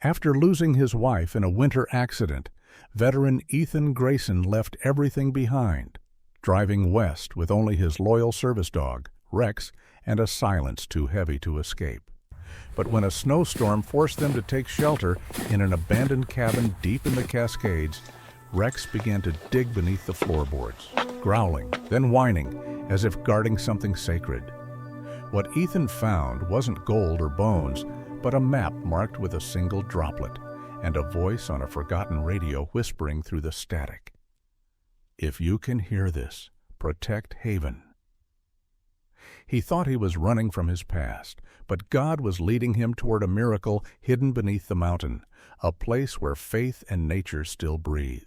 After losing his wife in a winter accident, veteran Ethan Grayson left everything behind, driving west with only his loyal service dog, Rex, and a silence too heavy to escape. But when a snowstorm forced them to take shelter in an abandoned cabin deep in the Cascades, Rex began to dig beneath the floorboards, growling, then whining, as if guarding something sacred. What Ethan found wasn't gold or bones, but a map marked with a single droplet, and a voice on a forgotten radio whispering through the static. "If you can hear this, protect Haven." He thought he was running from his past, but God was leading him toward a miracle hidden beneath the mountain, a place where faith and nature still breathe.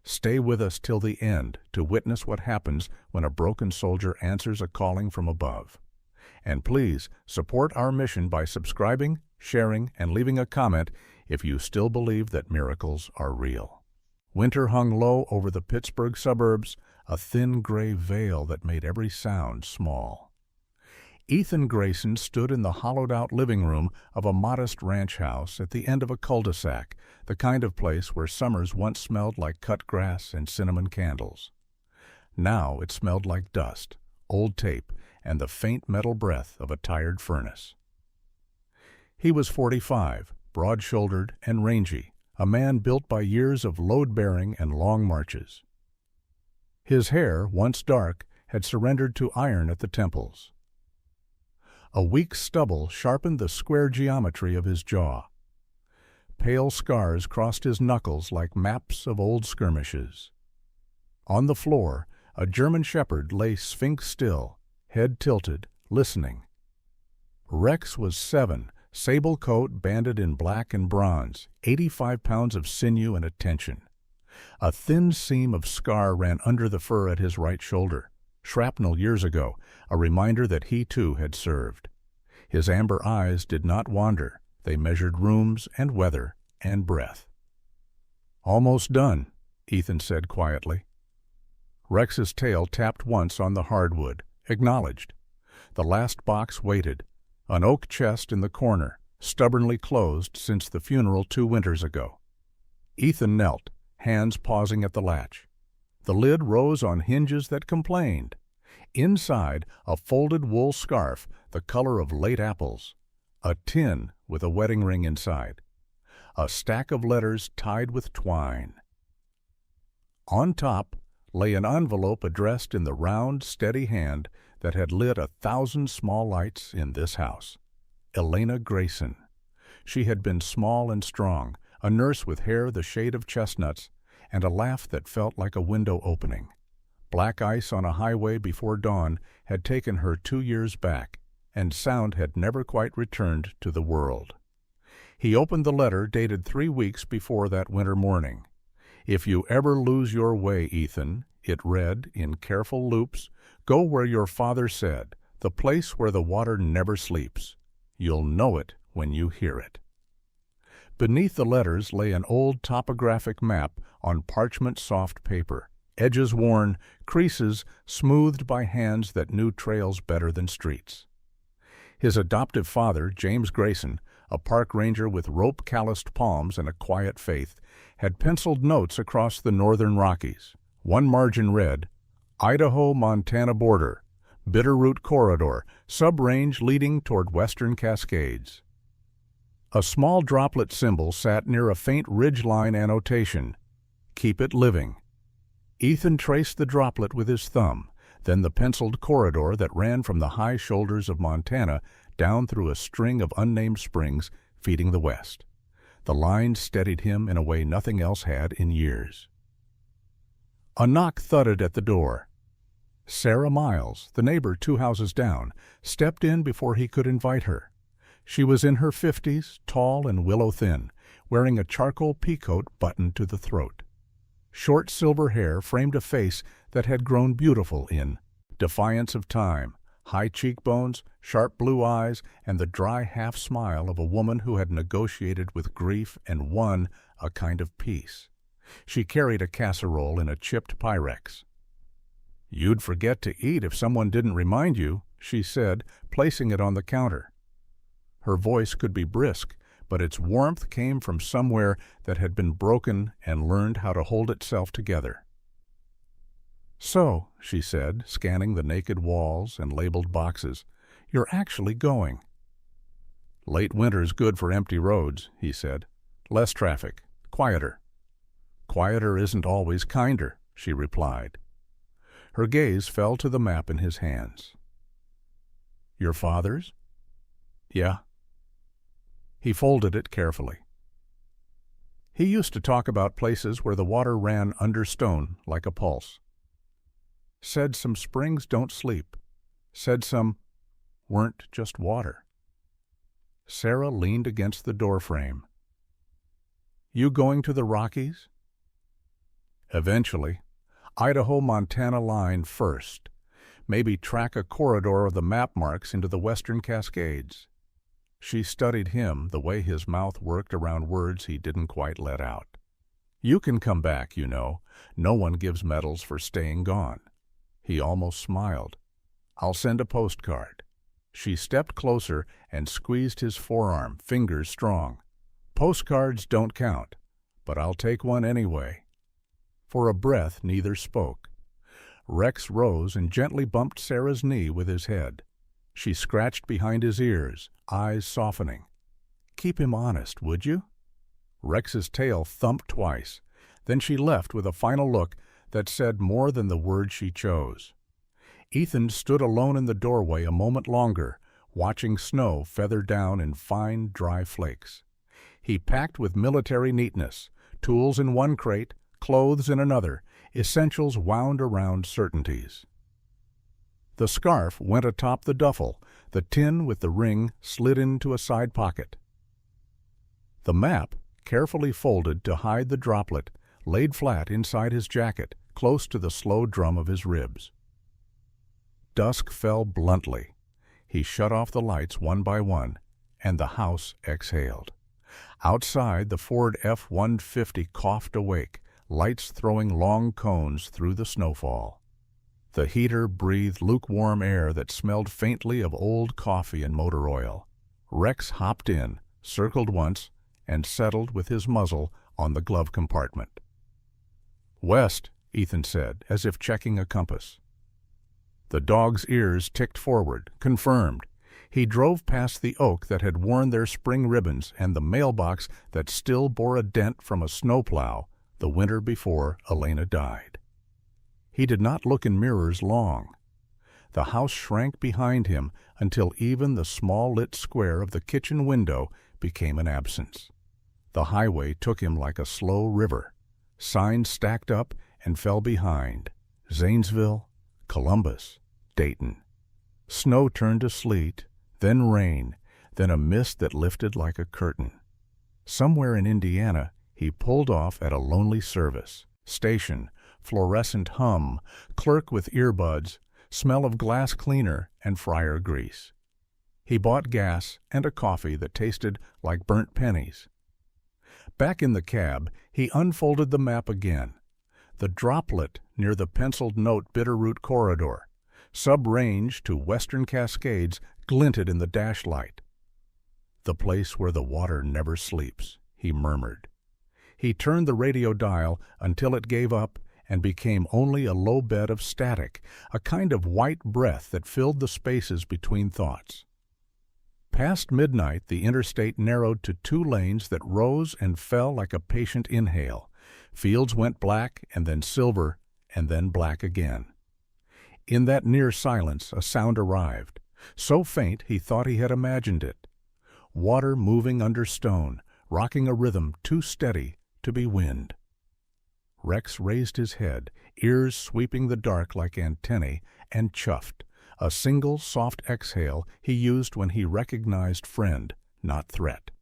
Stay with us till the end to witness what happens when a broken soldier answers a calling from above. And please support our mission by subscribing, sharing, and leaving a comment if you still believe that miracles are real. Winter hung low over the Pittsburgh suburbs, a thin gray veil that made every sound small. Ethan Grayson stood in the hollowed-out living room of a modest ranch house at the end of a cul-de-sac, the kind of place where summers once smelled like cut grass and cinnamon candles. Now it smelled like dust, old tape, and the faint metal breath of a tired furnace. He was 45, broad-shouldered and rangy, a man built by years of load-bearing and long marches. His hair, once dark, had surrendered to iron at the temples. A weak stubble sharpened the square geometry of his jaw. Pale scars crossed his knuckles like maps of old skirmishes. On the floor, a German shepherd lay sphinx-still, head tilted, listening. Rex was 7, sable coat banded in black and bronze, 85 pounds of sinew and attention. A thin seam of scar ran under the fur at his right shoulder, shrapnel years ago, a reminder that he too had served. His amber eyes did not wander. They measured rooms and weather and breath. "Almost done," Ethan said quietly. Rex's tail tapped once on the hardwood, acknowledged. The last box waited, an oak chest in the corner, stubbornly closed since the funeral 2 winters ago. Ethan knelt, hands pausing at the latch. The lid rose on hinges that complained. Inside, a folded wool scarf, the color of late apples. A tin with a wedding ring inside. A stack of letters tied with twine. On top lay an envelope addressed in the round, steady hand that had lit 1,000 small lights in this house. Elena Grayson. She had been small and strong, a nurse with hair the shade of chestnuts, and a laugh that felt like a window opening. Black ice on a highway before dawn had taken her 2 years back, and sound had never quite returned to the world. He opened the letter dated 3 weeks before that winter morning. "If you ever lose your way, Ethan," it read in careful loops, "go where your father said, the place where the water never sleeps. You'll know it when you hear it." Beneath the letters lay an old topographic map on parchment soft paper, edges worn, creases smoothed by hands that knew trails better than streets. His adoptive father, James Grayson, a park ranger with rope-calloused palms and a quiet faith, had penciled notes across the northern Rockies. One margin read, "Idaho-Montana border, Bitterroot corridor, sub-range leading toward western Cascades." A small droplet symbol sat near a faint ridgeline annotation, "Keep it living." Ethan traced the droplet with his thumb, then the penciled corridor that ran from the high shoulders of Montana down through a string of unnamed springs feeding the west. The line steadied him in a way nothing else had in years. A knock thudded at the door. Sarah Miles, the neighbor 2 houses down, stepped in before he could invite her. She was in her 50s, tall and willow-thin, wearing a charcoal peacoat buttoned to the throat. Short silver hair framed a face that had grown beautiful in defiance of time, high cheekbones, sharp blue eyes, and the dry half-smile of a woman who had negotiated with grief and won a kind of peace. She carried a casserole in a chipped Pyrex. "You'd forget to eat if someone didn't remind you," she said, placing it on the counter. Her voice could be brisk, but its warmth came from somewhere that had been broken and learned how to hold itself together. "So," she said, scanning the naked walls and labeled boxes, "you're actually going." "Late winter's good for empty roads," he said. "Less traffic. Quieter." "Quieter isn't always kinder," she replied. Her gaze fell to the map in his hands. "Your father's?" "Yeah." He folded it carefully. He used to talk about places where the water ran under stone like a pulse. Said some springs don't sleep. Said some weren't just water. Sarah leaned against the doorframe. "You going to the Rockies?" "Eventually. Idaho-Montana line first. Maybe track a corridor of the map marks into the Western Cascades." She studied him, the way his mouth worked around words he didn't quite let out. "You can come back, you know. No one gives medals for staying gone." He almost smiled. "I'll send a postcard." She stepped closer and squeezed his forearm, fingers strong. "Postcards don't count, but I'll take one anyway." For a breath, neither spoke. Rex rose and gently bumped Sarah's knee with his head. She scratched behind his ears, eyes softening. "Keep him honest, would you?" Rex's tail thumped twice. Then she left with a final look that said more than the words she chose. Ethan stood alone in the doorway a moment longer, watching snow feather down in fine, dry flakes. He packed with military neatness, tools in one crate, clothes in another, essentials wound around certainties. The scarf went atop the duffel, the tin with the ring slid into a side pocket. The map, carefully folded to hide the droplet, laid flat inside his jacket, close to the slow drum of his ribs. Dusk fell bluntly. He shut off the lights one by one, and the house exhaled. Outside, the Ford F-150 coughed awake, lights throwing long cones through the snowfall. The heater breathed lukewarm air that smelled faintly of old coffee and motor oil. Rex hopped in, circled once, and settled with his muzzle on the glove compartment. "West," Ethan said, as if checking a compass. The dog's ears ticked forward, confirmed. He drove past the oak that had worn their spring ribbons and the mailbox that still bore a dent from a snowplow the winter before Elena died. He did not look in mirrors long. The house shrank behind him until even the small lit square of the kitchen window became an absence. The highway took him like a slow river. Signs stacked up and fell behind. Zanesville, Columbus, Dayton. Snow turned to sleet, then rain, then a mist that lifted like a curtain. Somewhere in Indiana, he pulled off at a lonely service. Station, fluorescent hum, clerk with earbuds, smell of glass cleaner and fryer grease. He bought gas and a coffee that tasted like burnt pennies. Back in the cab, he unfolded the map again. The droplet near the penciled note Bitterroot corridor. Sub-range to Western Cascades glinted in the dash light. "The place where the water never sleeps," he murmured. He turned the radio dial until it gave up and became only a low bed of static, a kind of white breath that filled the spaces between thoughts. Past midnight, the interstate narrowed to 2 lanes that rose and fell like a patient inhale. Fields went black and then silver and then black again. In that near silence, a sound arrived, so faint he thought he had imagined it. Water moving under stone, rocking a rhythm too steady to be wind. Rex raised his head, ears sweeping the dark like antennae, and chuffed. A single soft exhale he used when he recognized friend, not threat.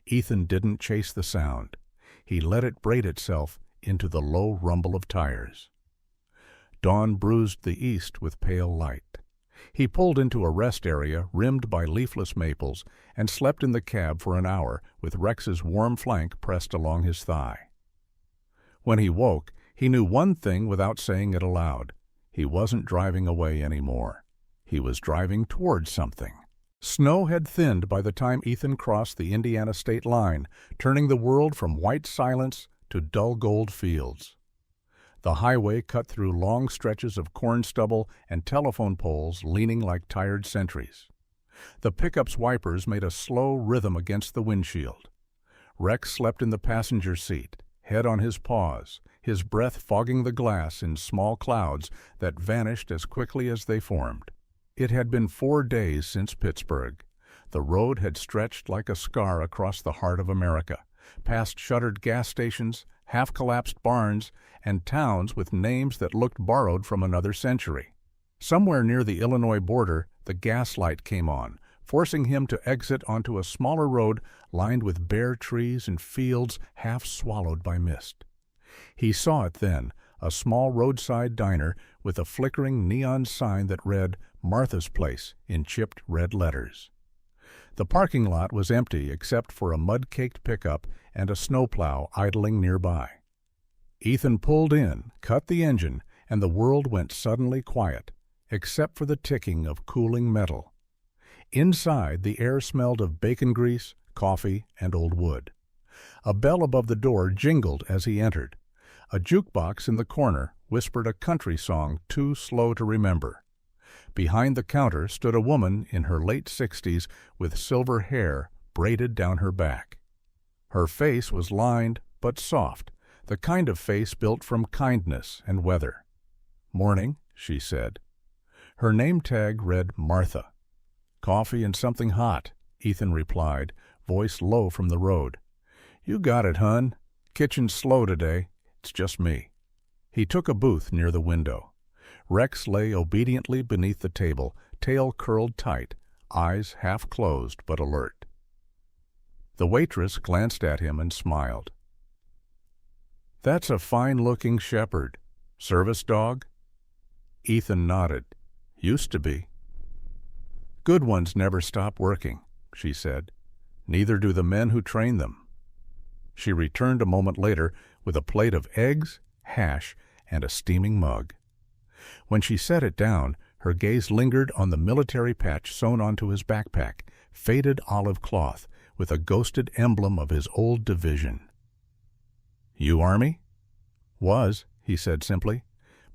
Ethan didn't chase the sound. He let it braid itself into the low rumble of tires. Dawn bruised the east with pale light. He pulled into a rest area rimmed by leafless maples and slept in the cab for an hour with Rex's warm flank pressed along his thigh. When he woke, he knew one thing without saying it aloud. He wasn't driving away anymore. He was driving toward something. Snow had thinned by the time Ethan crossed the Indiana state line, turning the world from white silence to dull gold fields. The highway cut through long stretches of corn stubble and telephone poles leaning like tired sentries. The pickup's wipers made a slow rhythm against the windshield. Rex slept in the passenger seat, head on his paws, his breath fogging the glass in small clouds that vanished as quickly as they formed. It had been 4 days since Pittsburgh. The road had stretched like a scar across the heart of America, past shuttered gas stations, half-collapsed barns, and towns with names that looked borrowed from another century. Somewhere near the Illinois border, the gas light came on, forcing him to exit onto a smaller road lined with bare trees and fields half swallowed by mist. He saw it then, a small roadside diner with a flickering neon sign that read Martha's Place in chipped red letters. The parking lot was empty except for a mud-caked pickup and a snowplow idling nearby. Ethan pulled in, cut the engine, and the world went suddenly quiet, except for the ticking of cooling metal. Inside, the air smelled of bacon grease, coffee, and old wood. A bell above the door jingled as he entered. A jukebox in the corner whispered a country song too slow to remember. Behind the counter stood a woman in her late 60s with silver hair braided down her back. Her face was lined but soft, the kind of face built from kindness and weather. "Morning," she said. Her name tag read Martha. "Coffee and something hot," Ethan replied, voice low from the road. "You got it, hun. Kitchen's slow today. It's just me." He took a booth near the window. Rex lay obediently beneath the table, tail curled tight, eyes half closed but alert. The waitress glanced at him and smiled. "That's a fine-looking shepherd. Service dog?" Ethan nodded. "Used to be." "Good ones never stop working," she said. "Neither do the men who train them." She returned a moment later with a plate of eggs, hash, and a steaming mug. When she set it down, her gaze lingered on the military patch sewn onto his backpack, faded olive cloth, with a ghosted emblem of his old division. "You Army?" "Was," he said simply.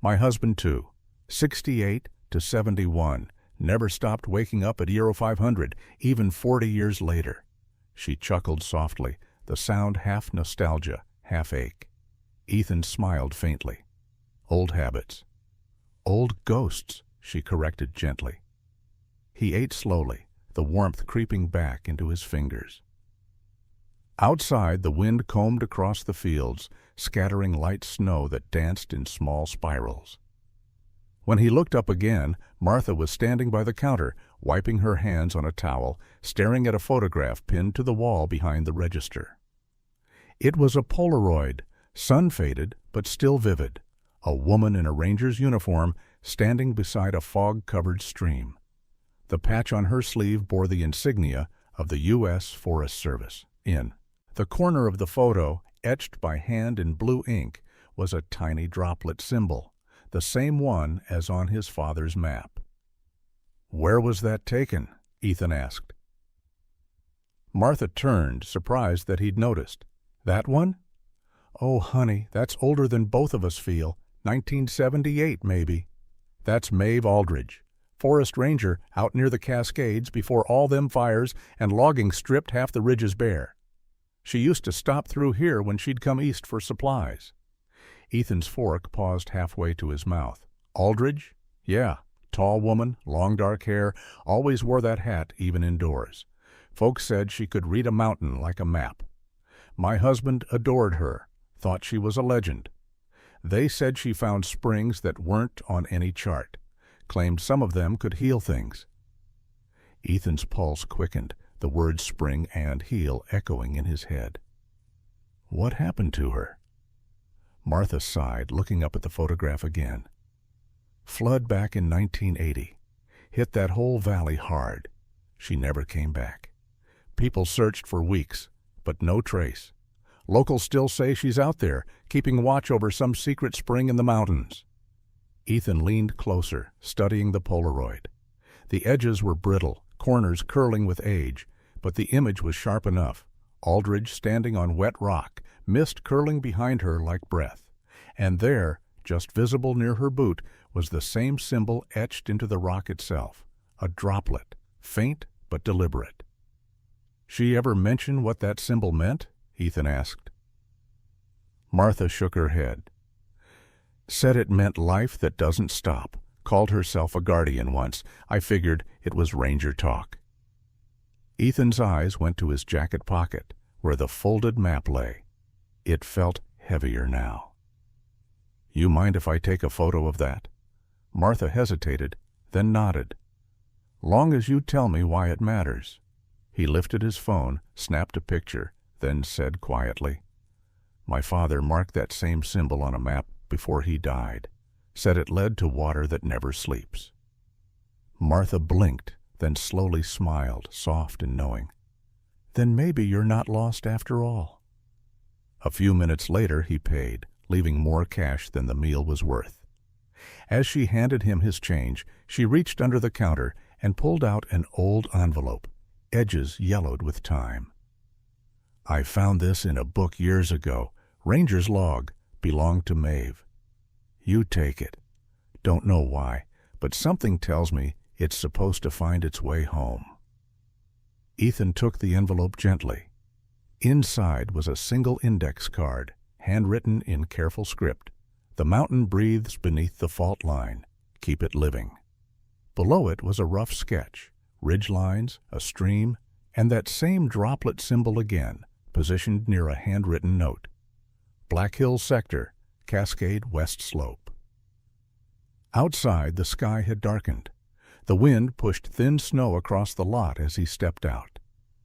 "My husband too. 68 to 71. Never stopped waking up at 0500, even 40 years later." She chuckled softly, the sound half nostalgia, half ache. Ethan smiled faintly. "Old habits." "Old ghosts," she corrected gently. He ate slowly, the warmth creeping back into his fingers. Outside, the wind combed across the fields, scattering light snow that danced in small spirals. When he looked up again, Martha was standing by the counter, wiping her hands on a towel, staring at a photograph pinned to the wall behind the register. It was a Polaroid, sun-faded but still vivid, a woman in a ranger's uniform standing beside a fog-covered stream. The patch on her sleeve bore the insignia of the U.S. Forest Service. In the corner of the photo, etched by hand in blue ink, was a tiny droplet symbol, the same one as on his father's map. "Where was that taken?" Ethan asked. Martha turned, surprised that he'd noticed. "That one? Oh, honey, that's older than both of us feel. 1978, maybe. That's Maeve Aldridge, forest ranger out near the Cascades before all them fires and logging stripped half the ridges bare. She used to stop through here when she'd come east for supplies." Ethan's fork paused halfway to his mouth. "Aldridge? Yeah, tall woman, long dark hair, always wore that hat even indoors. Folks said she could read a mountain like a map. My husband adored her, thought she was a legend. They said she found springs that weren't on any chart, claimed some of them could heal things." Ethan's pulse quickened, the words spring and heal echoing in his head. What happened to her? Martha sighed, looking up at the photograph again. Flood back in 1980. Hit that whole valley hard. She never came back. People searched for weeks, but no trace. Locals still say she's out there, keeping watch over some secret spring in the mountains. Ethan leaned closer, studying the Polaroid. The edges were brittle, corners curling with age, but the image was sharp enough. Aldridge standing on wet rock, mist curling behind her like breath. And there, just visible near her boot, was the same symbol etched into the rock itself, a droplet, faint but deliberate. "She ever mention what that symbol meant?" Ethan asked. Martha shook her head. "Said it meant life that doesn't stop. Called herself a guardian once. I figured it was ranger talk." Ethan's eyes went to his jacket pocket, where the folded map lay. It felt heavier now. "You mind if I take a photo of that?" Martha hesitated, then nodded. "Long as you tell me why it matters." He lifted his phone, snapped a picture, then said quietly, "My father marked that same symbol on a map before he died. Said it led to water that never sleeps." Martha blinked, then slowly smiled, soft and knowing. "Then maybe you're not lost after all." A few minutes later he paid, leaving more cash than the meal was worth. As she handed him his change, she reached under the counter and pulled out an old envelope, edges yellowed with time. "I found this in a book years ago. Ranger's log. Belonged to Maeve. You take it. Don't know why, but something tells me it's supposed to find its way home." Ethan took the envelope gently. Inside was a single index card, handwritten in careful script. "The mountain breathes beneath the fault line. Keep it living." Below it was a rough sketch, ridge lines, a stream, and that same droplet symbol again, positioned near a handwritten note. "Black Hills Sector, Cascade West Slope." Outside, the sky had darkened. The wind pushed thin snow across the lot as he stepped out.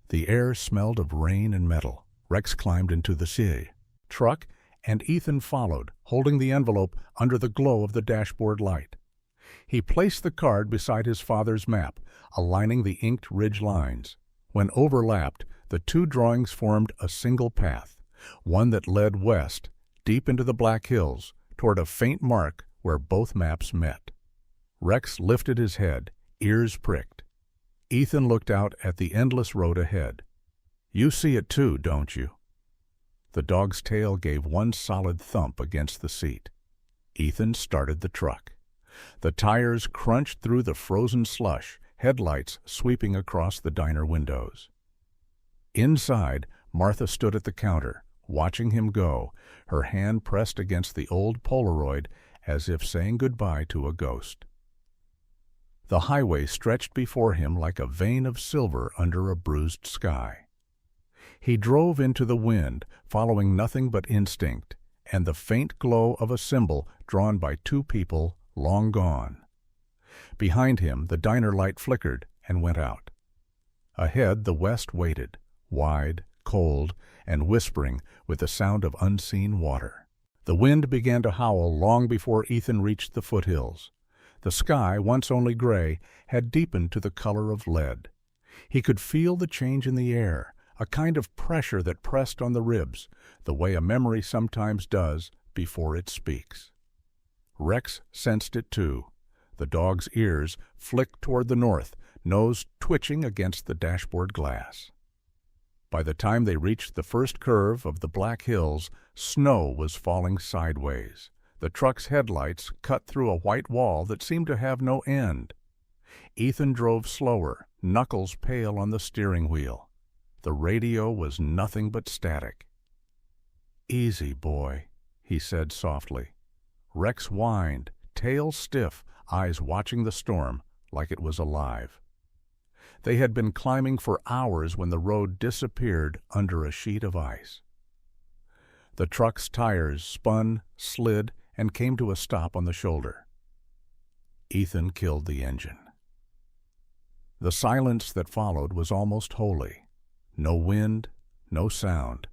The air smelled of rain and metal. Rex climbed into the truck, and Ethan followed, holding the envelope under the glow of the dashboard light. He placed the card beside his father's map, aligning the inked ridge lines. When overlapped, the two drawings formed a single path, one that led west, deep into the Black Hills, toward a faint mark where both maps met. Rex lifted his head, ears pricked. Ethan looked out at the endless road ahead. "You see it too, don't you?" The dog's tail gave one solid thump against the seat. Ethan started the truck. The tires crunched through the frozen slush, headlights sweeping across the diner windows. Inside, Martha stood at the counter, watching him go, her hand pressed against the old Polaroid as if saying goodbye to a ghost. The highway stretched before him like a vein of silver under a bruised sky. He drove into the wind, following nothing but instinct, and the faint glow of a symbol drawn by two people long gone. Behind him, the diner light flickered and went out. Ahead, the west waited, wide, cold, and whispering with the sound of unseen water. The wind began to howl long before Ethan reached the foothills. The sky, once only gray, had deepened to the color of lead. He could feel the change in the air, a kind of pressure that pressed on the ribs, the way a memory sometimes does before it speaks. Rex sensed it too. The dog's ears flicked toward the north, nose twitching against the dashboard glass. By the time they reached the first curve of the Black Hills, snow was falling sideways. The truck's headlights cut through a white wall that seemed to have no end. Ethan drove slower, knuckles pale on the steering wheel. The radio was nothing but static. "Easy, boy," he said softly. Rex whined, tail stiff, eyes watching the storm like it was alive. They had been climbing for hours when the road disappeared under a sheet of ice. The truck's tires spun, slid, and came to a stop on the shoulder. Ethan killed the engine. The silence that followed was almost holy. No wind, no sound,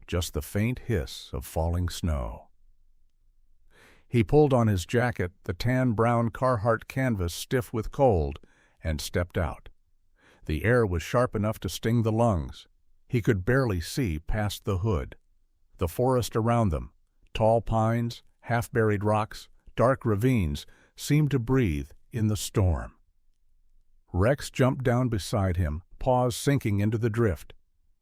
just the faint hiss of falling snow. He pulled on his jacket, the tan-brown Carhartt canvas stiff with cold, and stepped out. The air was sharp enough to sting the lungs. He could barely see past the hood. The forest around them, tall pines, half-buried rocks, dark ravines, seemed to breathe in the storm. Rex jumped down beside him, paws sinking into the drift.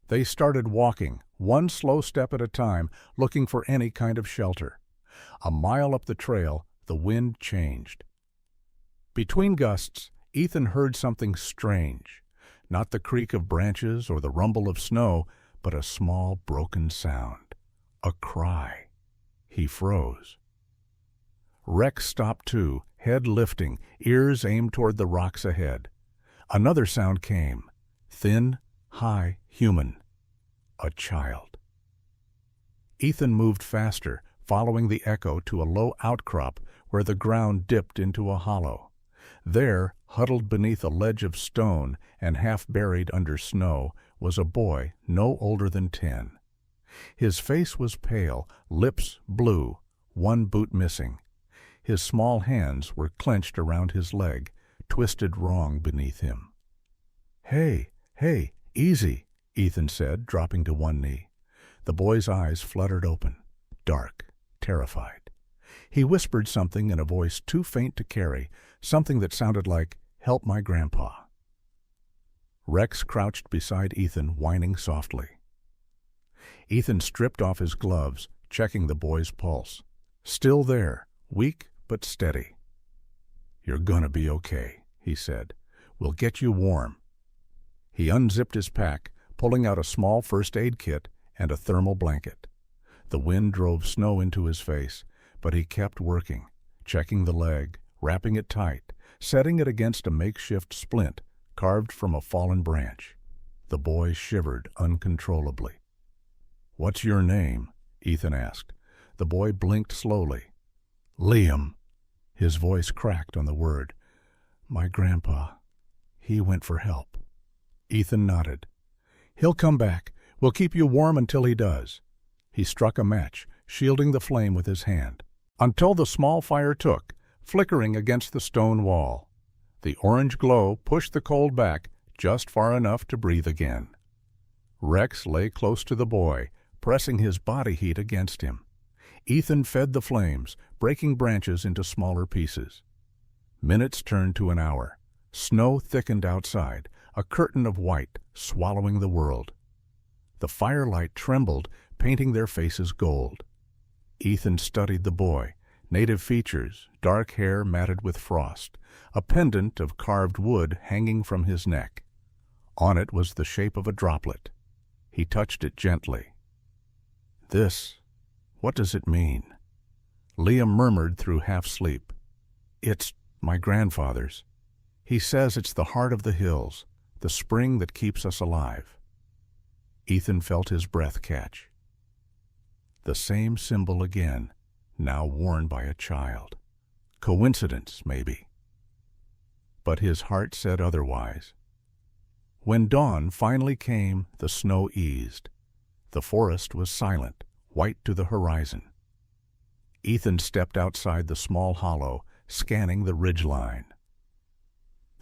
They started walking, one slow step at a time, looking for any kind of shelter. A mile up the trail, the wind changed. Between gusts, Ethan heard something strange. Not the creak of branches or the rumble of snow, but a small broken sound. A cry. He froze. Rex stopped too, head lifting, ears aimed toward the rocks ahead. Another sound came. Thin, high, human. A child. Ethan moved faster, following the echo to a low outcrop where the ground dipped into a hollow. There, huddled beneath a ledge of stone and half buried under snow, was a boy no older than 10. His face was pale, lips blue, one boot missing. His small hands were clenched around his leg, twisted wrong beneath him. "Hey, easy," Ethan said, dropping to one knee. The boy's eyes fluttered open, dark, terrified. He whispered something in a voice too faint to carry, something that sounded like, "Help my grandpa." Rex crouched beside Ethan, whining softly. Ethan stripped off his gloves, checking the boy's pulse. Still there, weak but steady. "You're gonna be okay," he said. "We'll get you warm." He unzipped his pack, pulling out a small first aid kit and a thermal blanket. The wind drove snow into his face, but he kept working, checking the leg, wrapping it tight, setting it against a makeshift splint carved from a fallen branch. The boy shivered uncontrollably. "What's your name?" Ethan asked. The boy blinked slowly. "Liam." His voice cracked on the word. "My grandpa. He went for help." Ethan nodded. "He'll come back. We'll keep you warm until he does." He struck a match, shielding the flame with his hand, until the small fire took, flickering against the stone wall. The orange glow pushed the cold back just far enough to breathe again. Rex lay close to the boy, pressing his body heat against him. Ethan fed the flames, breaking branches into smaller pieces. Minutes turned to an hour. Snow thickened outside, a curtain of white swallowing the world. The firelight trembled, painting their faces gold. Ethan studied the boy, native features, dark hair matted with frost, a pendant of carved wood hanging from his neck. On it was the shape of a droplet. He touched it gently. What does it mean?" Liam murmured through half-sleep. "It's my grandfather's. He says it's the heart of the hills, the spring that keeps us alive." Ethan felt his breath catch. The same symbol again, now worn by a child. Coincidence, maybe. But his heart said otherwise. When dawn finally came, the snow eased. The forest was silent, white to the horizon. Ethan stepped outside the small hollow, scanning the ridgeline.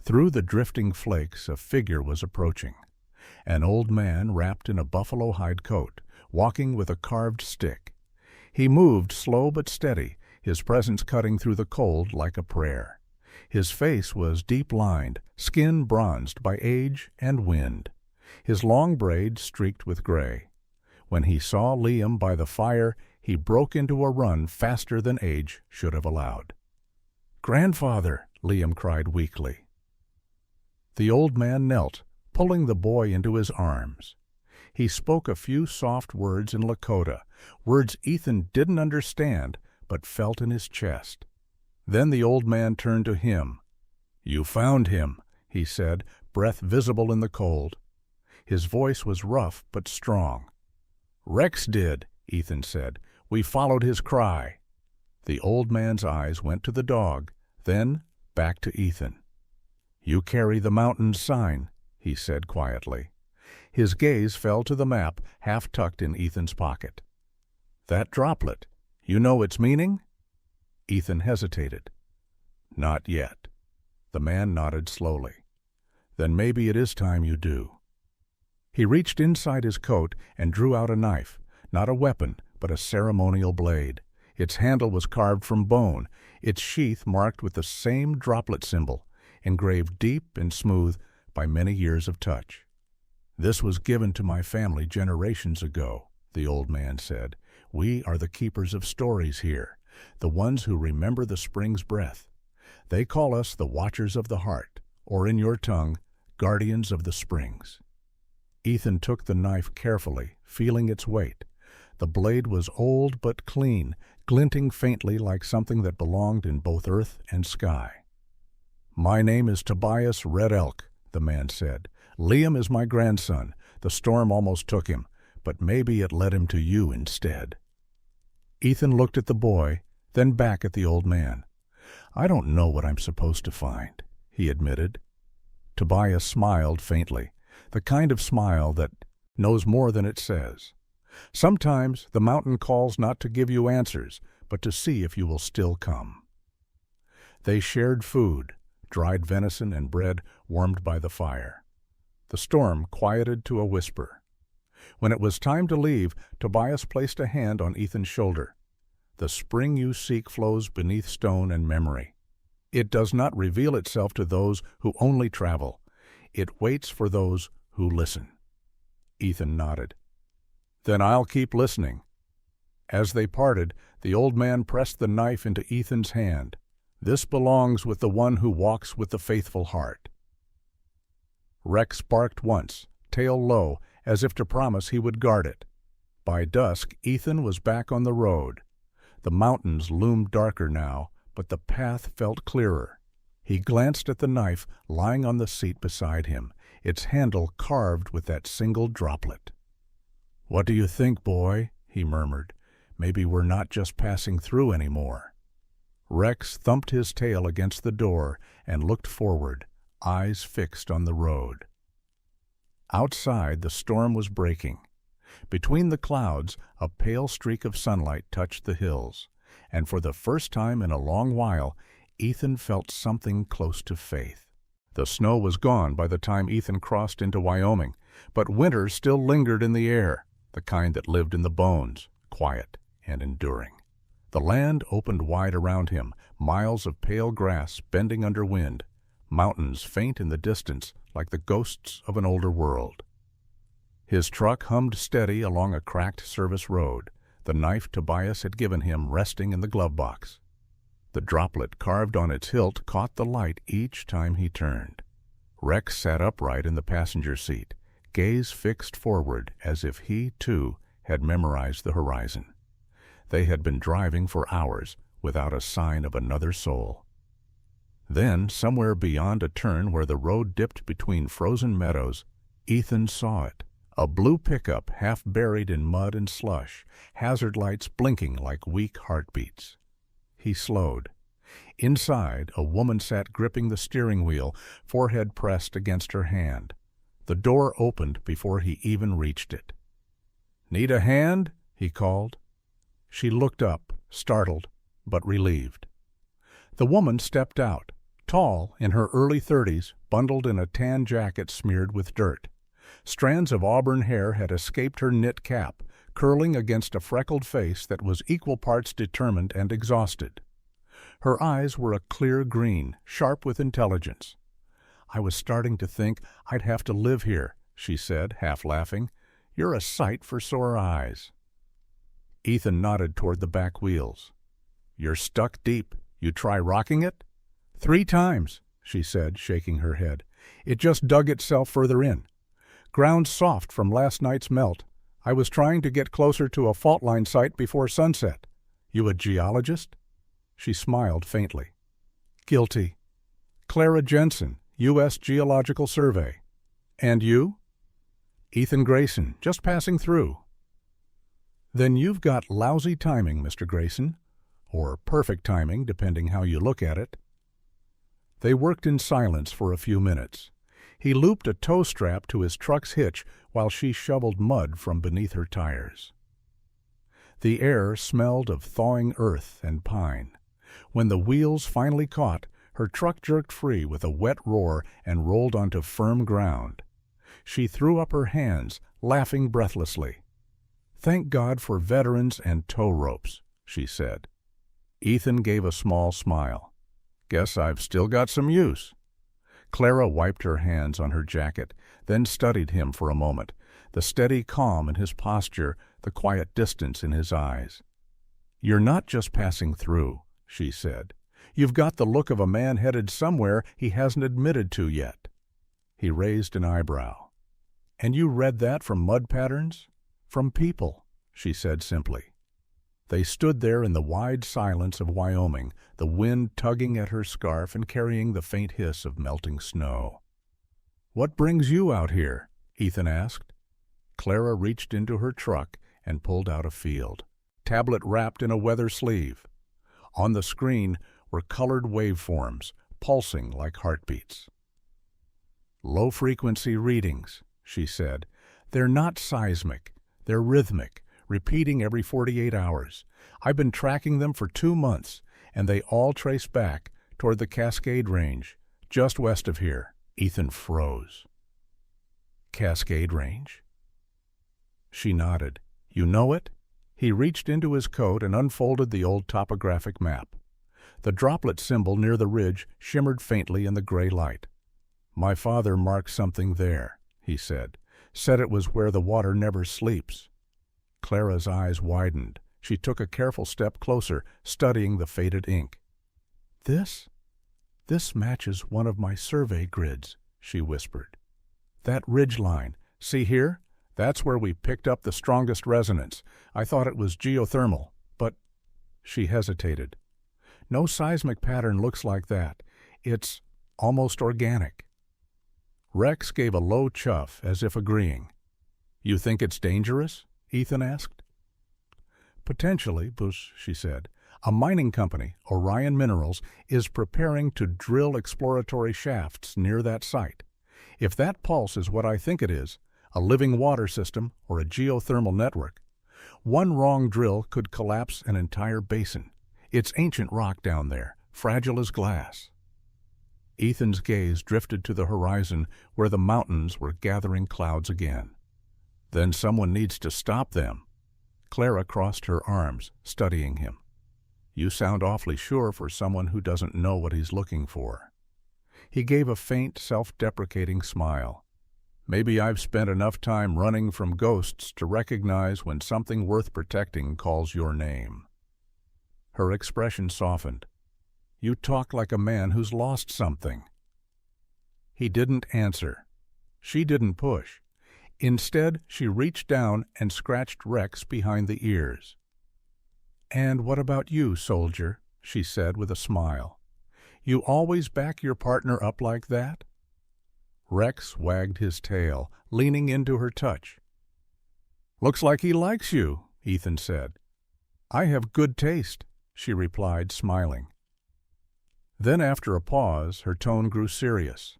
Through the drifting flakes, a figure was approaching. An old man wrapped in a buffalo hide coat, walking with a carved stick. He moved slow but steady, his presence cutting through the cold like a prayer. His face was deep-lined, skin bronzed by age and wind. His long braids streaked with gray. When he saw Liam by the fire, he broke into a run faster than age should have allowed. "Grandfather!" Liam cried weakly. The old man knelt, pulling the boy into his arms. He spoke a few soft words in Lakota, words Ethan didn't understand but felt in his chest. Then the old man turned to him. "You found him," he said, breath visible in the cold. His voice was rough but strong. "Rex did," Ethan said. "We followed his cry." The old man's eyes went to the dog, then back to Ethan. "You carry the mountain's sign," he said quietly. His gaze fell to the map half tucked in Ethan's pocket. "That droplet, you know its meaning?" Ethan hesitated. "Not yet." The man nodded slowly. "Then maybe it is time you do." He reached inside his coat and drew out a knife, not a weapon, but a ceremonial blade. Its handle was carved from bone, its sheath marked with the same droplet symbol. engraved deep and smooth by many years of touch. "This was given to my family generations ago," the old man said. "We are the keepers of stories here, the ones who remember the spring's breath. They call us the Watchers of the Heart, or in your tongue, Guardians of the Springs." Ethan took the knife carefully, feeling its weight. The blade was old but clean, glinting faintly like something that belonged in both earth and sky. "My name is Tobias Red Elk," the man said. "Liam is my grandson. The storm almost took him, but maybe it led him to you instead." Ethan looked at the boy, then back at the old man. "I don't know what I'm supposed to find," he admitted. Tobias smiled faintly, the kind of smile that knows more than it says. "Sometimes the mountain calls not to give you answers, but to see if you will still come." They shared food, dried venison and bread warmed by the fire. The storm quieted to a whisper. When it was time to leave, Tobias placed a hand on Ethan's shoulder. "The spring you seek flows beneath stone and memory. It does not reveal itself to those who only travel. It waits for those who listen." Ethan nodded. "Then I'll keep listening." As they parted, the old man pressed the knife into Ethan's hand. "This belongs with the one who walks with the faithful heart." Rex barked once, tail low, as if to promise he would guard it. By dusk, Ethan was back on the road. The mountains loomed darker now, but the path felt clearer. He glanced at the knife lying on the seat beside him, its handle carved with that single droplet. "What do you think, boy?" he murmured. "Maybe we're not just passing through anymore." Rex thumped his tail against the door and looked forward, eyes fixed on the road. Outside, the storm was breaking. Between the clouds, a pale streak of sunlight touched the hills, and for the first time in a long while, Ethan felt something close to faith. The snow was gone by the time Ethan crossed into Wyoming, but winter still lingered in the air, the kind that lived in the bones, quiet and enduring. The land opened wide around him, miles of pale grass bending under wind, mountains faint in the distance like the ghosts of an older world. His truck hummed steady along a cracked service road, the knife Tobias had given him resting in the glove box. The droplet carved on its hilt caught the light each time he turned. Rex sat upright in the passenger seat, gaze fixed forward as if he, too, had memorized the horizon. They had been driving for hours without a sign of another soul. Then, somewhere beyond a turn where the road dipped between frozen meadows, Ethan saw it. A blue pickup half buried in mud and slush, hazard lights blinking like weak heartbeats. He slowed. Inside, a woman sat gripping the steering wheel, forehead pressed against her hand. The door opened before he even reached it. "Need a hand?" he called. She looked up, startled, but relieved. The woman stepped out, tall, in her early 30s, bundled in a tan jacket smeared with dirt. Strands of auburn hair had escaped her knit cap, curling against a freckled face that was equal parts determined and exhausted. Her eyes were a clear green, sharp with intelligence. "I was starting to think I'd have to live here," she said, half laughing. "You're a sight for sore eyes." Ethan nodded toward the back wheels. "You're stuck deep. You try rocking it?" "3 times," she said, shaking her head. "It just dug itself further in. Ground soft from last night's melt. I was trying to get closer to a fault line site before sunset. You a geologist?" She smiled faintly. "Guilty. Clara Jensen, U.S. Geological Survey. And you?" "Ethan Grayson, just passing through." "Then you've got lousy timing, Mr. Grayson. Or perfect timing, depending how you look at it." They worked in silence for a few minutes. He looped a tow strap to his truck's hitch while she shoveled mud from beneath her tires. The air smelled of thawing earth and pine. When the wheels finally caught, her truck jerked free with a wet roar and rolled onto firm ground. She threw up her hands, laughing breathlessly. "Thank God for veterans and tow ropes," she said. Ethan gave a small smile. "Guess I've still got some use." Clara wiped her hands on her jacket, then studied him for a moment, the steady calm in his posture, the quiet distance in his eyes. "You're not just passing through," she said. "You've got the look of a man headed somewhere he hasn't admitted to yet." He raised an eyebrow. "And you read that from mud patterns?" "From people," she said simply. They stood there in the wide silence of Wyoming, the wind tugging at her scarf and carrying the faint hiss of melting snow. "What brings you out here?" Ethan asked. Clara reached into her truck and pulled out a field, tablet wrapped in a weather sleeve. On the screen were colored waveforms, pulsing like heartbeats. "Low-frequency readings," she said. "They're not seismic. They're rhythmic, repeating every 48 hours. I've been tracking them for 2 months, and they all trace back toward the Cascade Range, just west of here." Ethan froze. "Cascade Range?" She nodded. "You know it?" He reached into his coat and unfolded the old topographic map. The droplet symbol near the ridge shimmered faintly in the gray light. "My father marked something there," he said. "Said it was where the water never sleeps." Clara's eyes widened. She took a careful step closer, studying the faded ink. This matches one of my survey grids," she whispered. "That ridge line, see here? That's where we picked up the strongest resonance. I thought it was geothermal, but—" She hesitated. "No seismic pattern looks like that. It's almost organic." Rex gave a low chuff, as if agreeing. "You think it's dangerous?" Ethan asked. "Potentially, Bush," she said. "A mining company, Orion Minerals, is preparing to drill exploratory shafts near that site. If that pulse is what I think it is, a living water system or a geothermal network, one wrong drill could collapse an entire basin. It's ancient rock down there, fragile as glass." Ethan's gaze drifted to the horizon where the mountains were gathering clouds again. "Then someone needs to stop them." Clara crossed her arms, studying him. "You sound awfully sure for someone who doesn't know what he's looking for." He gave a faint, self-deprecating smile. "Maybe I've spent enough time running from ghosts to recognize when something worth protecting calls your name." Her expression softened. "You talk like a man who's lost something." He didn't answer. She didn't push. Instead, she reached down and scratched Rex behind the ears. "And what about you, soldier?" she said with a smile. "You always back your partner up like that?" Rex wagged his tail, leaning into her touch. "Looks like he likes you," Ethan said. "I have good taste," she replied, smiling. Then after a pause, her tone grew serious.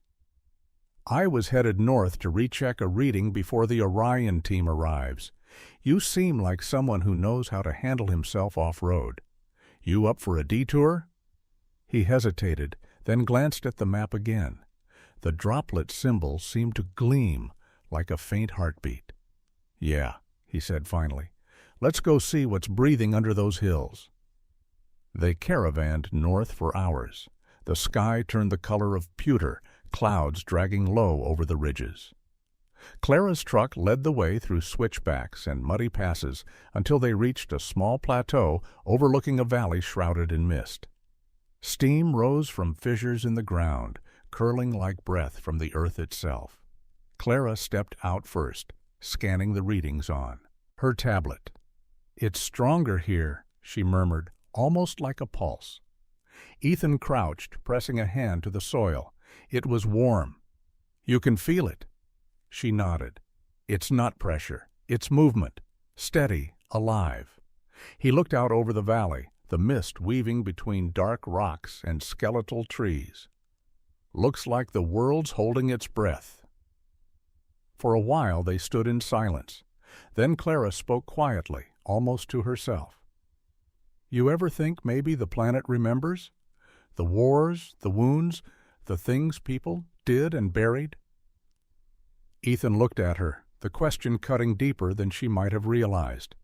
"I was headed north to recheck a reading before the Orion team arrives. You seem like someone who knows how to handle himself off-road. You up for a detour?" He hesitated, then glanced at the map again. The droplet symbol seemed to gleam like a faint heartbeat. "Yeah," he said finally. "Let's go see what's breathing under those hills." They caravanned north for hours. The sky turned the color of pewter, clouds dragging low over the ridges. Clara's truck led the way through switchbacks and muddy passes until they reached a small plateau overlooking a valley shrouded in mist. Steam rose from fissures in the ground, curling like breath from the earth itself. Clara stepped out first, scanning the readings on her tablet. "It's stronger here," she murmured, almost like a pulse. Ethan crouched, pressing a hand to the soil. It was warm. "You can feel it." She nodded. "It's not pressure. It's movement. Steady, alive." He looked out over the valley, the mist weaving between dark rocks and skeletal trees. "Looks like the world's holding its breath." For a while they stood in silence. Then Clara spoke quietly, almost to herself. "You ever think maybe the planet remembers? The wars, the wounds, the things people did and buried?" Ethan looked at her, the question cutting deeper than she might have realized.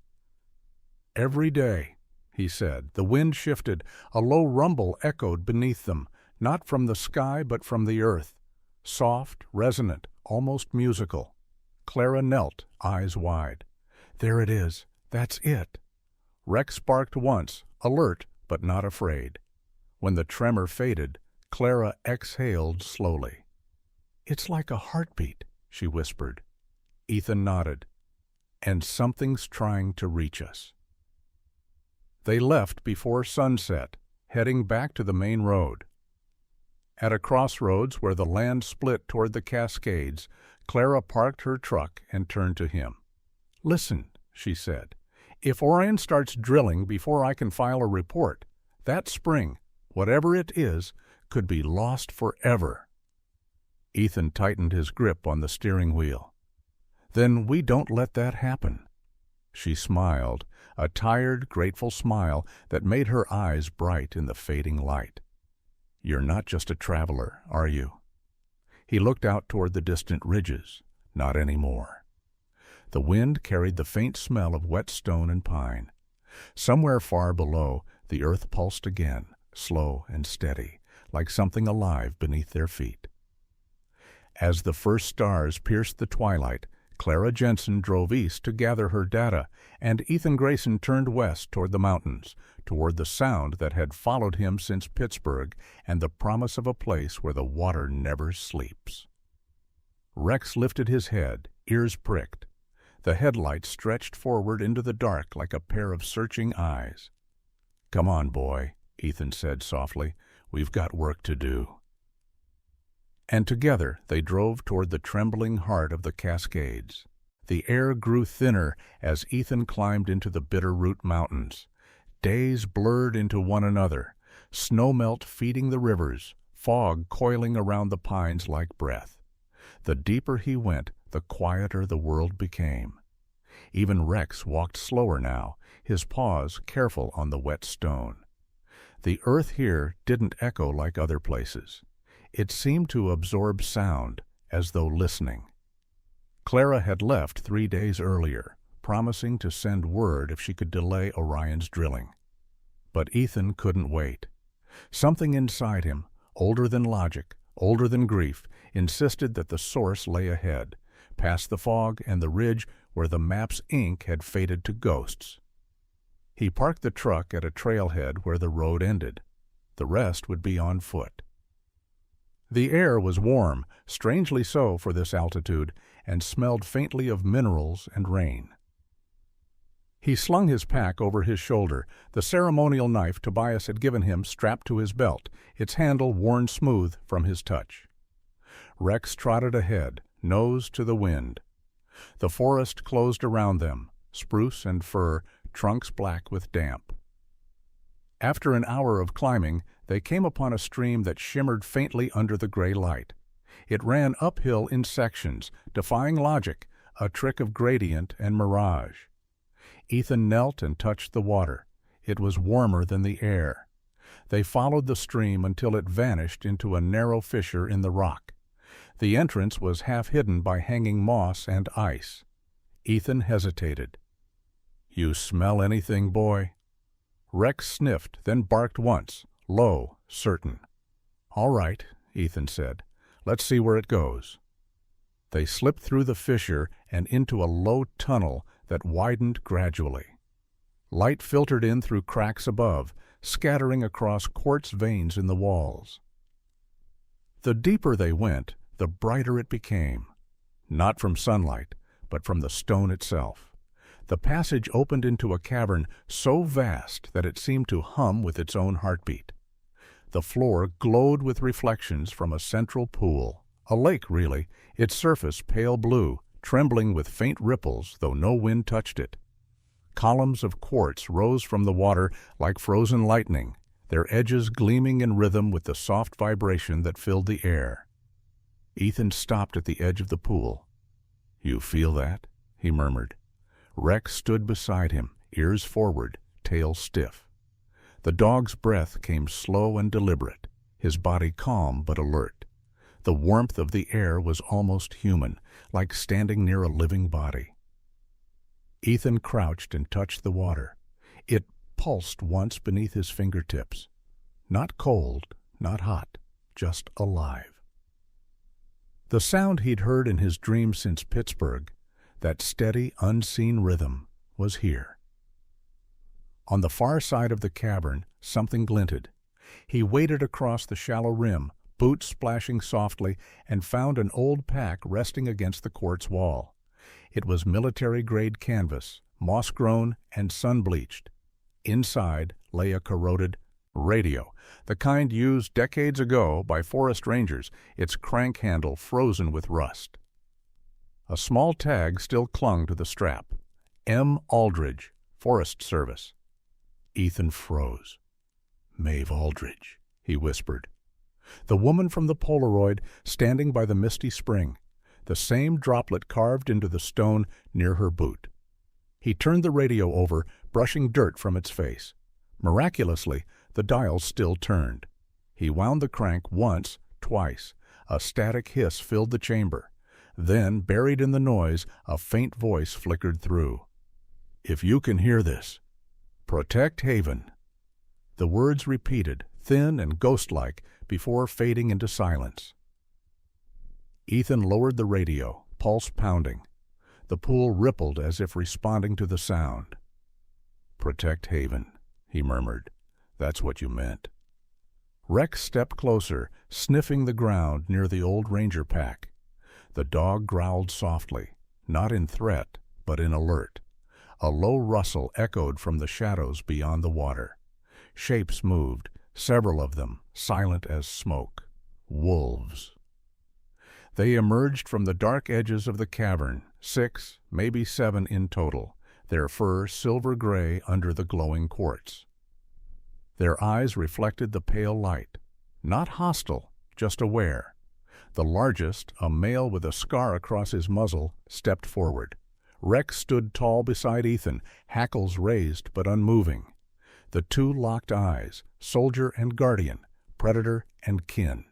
"Every day," he said. The wind shifted. A low rumble echoed beneath them, not from the sky but from the earth. soft, resonant, almost musical. Clara knelt, eyes wide. There it is. That's it. Rex barked once, alert but not afraid. When the tremor faded, Clara exhaled slowly. It's like a heartbeat, she whispered. Ethan nodded. And something's trying to reach us. They left before sunset, heading back to the main road. At a crossroads where the land split toward the Cascades, Clara parked her truck and turned to him. Listen, she said, if Orion starts drilling before I can file a report, that spring, whatever it is, could be lost forever. Ethan tightened his grip on the steering wheel. Then we don't let that happen. She smiled, a tired, grateful smile that made her eyes bright in the fading light. You're not just a traveler, are you? He looked out toward the distant ridges. Not anymore. The wind carried the faint smell of wet stone and pine. Somewhere far below, the earth pulsed again, slow and steady, like something alive beneath their feet. As the first stars pierced the twilight, Clara Jensen drove east to gather her data, and Ethan Grayson turned west toward the mountains, toward the sound that had followed him since Pittsburgh and the promise of a place where the water never sleeps. Rex lifted his head, ears pricked. The headlights stretched forward into the dark like a pair of searching eyes. Come on, boy, Ethan said softly. We've got work to do. And together they drove toward the trembling heart of the Cascades. The air grew thinner as Ethan climbed into the Bitterroot Mountains. Days blurred into one another, snowmelt feeding the rivers, fog coiling around the pines like breath. The deeper he went, the quieter the world became. Even Rex walked slower now, his paws careful on the wet stone. The earth here didn't echo like other places. It seemed to absorb sound, as though listening. Clara had left 3 days earlier, promising to send word if she could delay Orion's drilling. But Ethan couldn't wait. Something inside him, older than logic, older than grief, insisted that the source lay ahead, past the fog and the ridge where the map's ink had faded to ghosts. He parked the truck at a trailhead where the road ended. The rest would be on foot. The air was warm, strangely so for this altitude, and smelled faintly of minerals and rain. He slung his pack over his shoulder, the ceremonial knife Tobias had given him strapped to his belt, its handle worn smooth from his touch. Rex trotted ahead, nose to the wind. The forest closed around them, spruce and fir, trunks black with damp. After an hour of climbing, they came upon a stream that shimmered faintly under the gray light. It ran uphill in sections, defying logic, a trick of gradient and mirage. Ethan knelt and touched the water. It was warmer than the air. They followed the stream until it vanished into a narrow fissure in the rock. The entrance was half hidden by hanging moss and ice. Ethan hesitated. "You smell anything, boy?" Rex sniffed, then barked once, low, certain. "All right," Ethan said. "Let's see where it goes." They slipped through the fissure and into a low tunnel that widened gradually. Light filtered in through cracks above, scattering across quartz veins in the walls. The deeper they went, the brighter it became. Not from sunlight, but from the stone itself. The passage opened into a cavern so vast that it seemed to hum with its own heartbeat. The floor glowed with reflections from a central pool, a lake really, its surface pale blue, trembling with faint ripples though no wind touched it. Columns of quartz rose from the water like frozen lightning, their edges gleaming in rhythm with the soft vibration that filled the air. Ethan stopped at the edge of the pool. "You feel that?" he murmured. Rex stood beside him, ears forward, tail stiff. The dog's breath came slow and deliberate, his body calm but alert. The warmth of the air was almost human, like standing near a living body. Ethan crouched and touched the water. It pulsed once beneath his fingertips. Not cold, not hot, just alive. The sound he'd heard in his dreams since Pittsburgh, that steady, unseen rhythm, was here. On the far side of the cavern, something glinted. He waded across the shallow rim, boots splashing softly, and found an old pack resting against the quartz wall. It was military-grade canvas, moss-grown and sun-bleached. Inside lay a corroded radio, the kind used decades ago by forest rangers, its crank handle frozen with rust. A small tag still clung to the strap. M. Aldridge, Forest Service. Ethan froze. "Maeve Aldridge," he whispered. The woman from the Polaroid, standing by the misty spring, the same droplet carved into the stone near her boot. He turned the radio over, brushing dirt from its face. Miraculously, the dial still turned. He wound the crank once, twice. A static hiss filled the chamber. Then, buried in the noise, a faint voice flickered through. "If you can hear this, protect Haven." The words repeated, thin and ghost-like, before fading into silence. Ethan lowered the radio, pulse pounding. The pool rippled as if responding to the sound. "Protect Haven," he murmured. "That's what you meant." Rex stepped closer, sniffing the ground near the old ranger pack. The dog growled softly, not in threat, but in alert. A low rustle echoed from the shadows beyond the water. Shapes moved, several of them, silent as smoke. Wolves. They emerged from the dark edges of the cavern, 6, maybe 7 in total, their fur silver-gray under the glowing quartz. Their eyes reflected the pale light. Not hostile, just aware. The largest, a male with a scar across his muzzle, stepped forward. Rex stood tall beside Ethan, hackles raised but unmoving. The two locked eyes, soldier and guardian, predator and kin.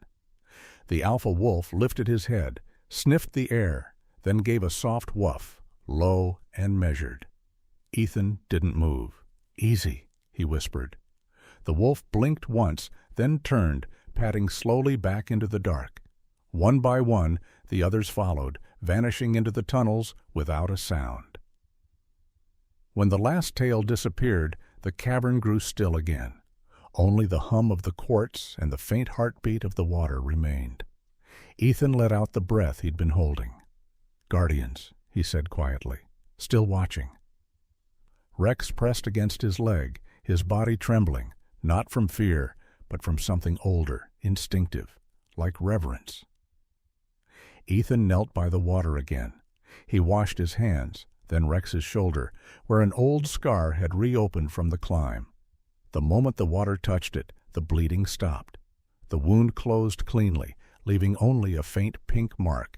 The alpha wolf lifted his head, sniffed the air, then gave a soft woof, low and measured. Ethan didn't move. "Easy," he whispered. The wolf blinked once, then turned, padding slowly back into the dark. One by one, the others followed, vanishing into the tunnels without a sound. When the last tail disappeared, the cavern grew still again. Only the hum of the quartz and the faint heartbeat of the water remained. Ethan let out the breath he'd been holding. "Guardians," he said quietly, still watching. Rex pressed against his leg, his body trembling, not from fear, but from something older, instinctive, like reverence. Ethan knelt by the water again. He washed his hands, then Rex's shoulder, where an old scar had reopened from the climb. The moment the water touched it, the bleeding stopped. The wound closed cleanly, leaving only a faint pink mark.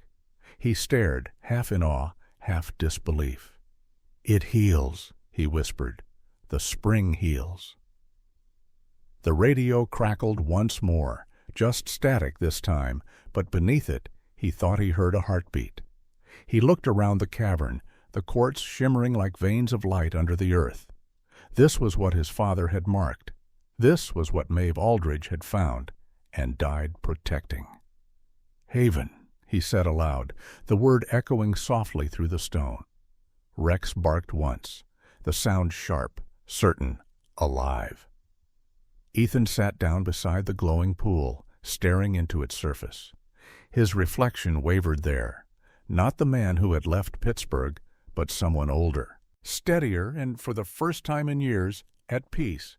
He stared, half in awe, half disbelief. "It heals," he whispered. "The spring heals." The radio crackled once more, just static this time, but beneath it he thought he heard a heartbeat. He looked around the cavern, the quartz shimmering like veins of light under the earth. This was what his father had marked. This was what Maeve Aldridge had found and died protecting. "Haven," he said aloud, the word echoing softly through the stone. Rex barked once, the sound sharp, certain, alive. Ethan sat down beside the glowing pool, staring into its surface. His reflection wavered there. Not the man who had left Pittsburgh, but someone older, steadier, and for the first time in years, at peace.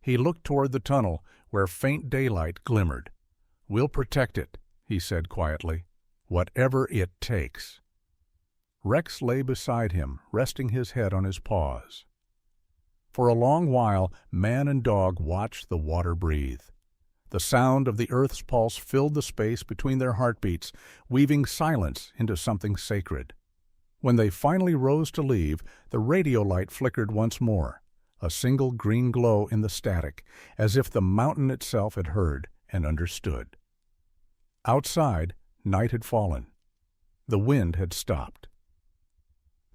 He looked toward the tunnel, where faint daylight glimmered. "We'll protect it," he said quietly. "Whatever it takes." Rex lay beside him, resting his head on his paws. For a long while, man and dog watched the water breathe. The sound of the earth's pulse filled the space between their heartbeats, weaving silence into something sacred. When they finally rose to leave, the radio light flickered once more, a single green glow in the static, as if the mountain itself had heard and understood. Outside, night had fallen. The wind had stopped.